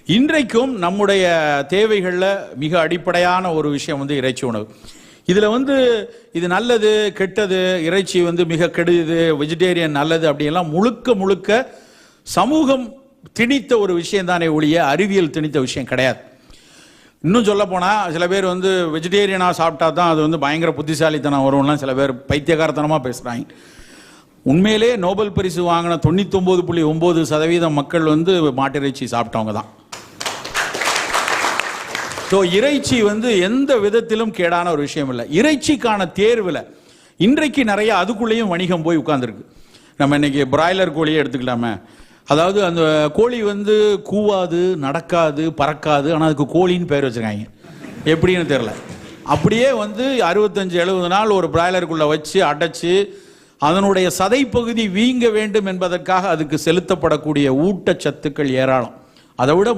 இன்றைக்கும் நம்முடைய தேவைகளில் மிக அடிப்படையான ஒரு விஷயம் வந்து இறைச்சி உணவு. இதில் வந்து இது நல்லது கெட்டது, இறைச்சி வந்து மிக கெடுது, வெஜிடேரியன் நல்லது அப்படியெல்லாம் முழுக்க முழுக்க சமூகம் திணித்த ஒரு விஷயம் தானே ஒழிய அறிவியல் திணித்த விஷயம் கிடையாது. இன்னும் சொல்ல போனால் சில பேர் வந்து வெஜிடேரியனாக சாப்பிட்டா தான் அது வந்து பயங்கர புத்திசாலித்தனம் வரும்லாம் சில பேர் பைத்தியகாரத்தனமாக பேசுகிறாங்க. உண்மையிலே நோபல் பரிசு வாங்கின 99.9% மக்கள் வந்து மாட்டிறைச்சி சாப்பிட்டவங்க தான். ஸோ இறைச்சி வந்து எந்த விதத்திலும் கேடான ஒரு விஷயம் இல்லை. இறைச்சிக்கான தேர்வில் இன்றைக்கு நிறைய அதுக்குள்ளேயும் வணிகம் போய் உட்கார்ந்துருக்கு. நம்ம இன்னைக்கு பிராய்லர் கோழியை எடுத்துக்கலாமே. அதாவது அந்த கோழி வந்து கூவாது, நடக்காது, பறக்காது, ஆனால் அதுக்கு கோழின்னு பேர் வச்சுருக்காங்க. எப்படின்னு தெரில. அப்படியே வந்து 65-70 நாள் ஒரு பிராய்லருக்குள்ளே வச்சு அடைச்சி அதனுடைய சதைப்பகுதி வீங்க வேண்டும் என்பதற்காக அதுக்கு செலுத்தப்படக்கூடிய ஊட்டச்சத்துக்கள் ஏராளம். அதை விட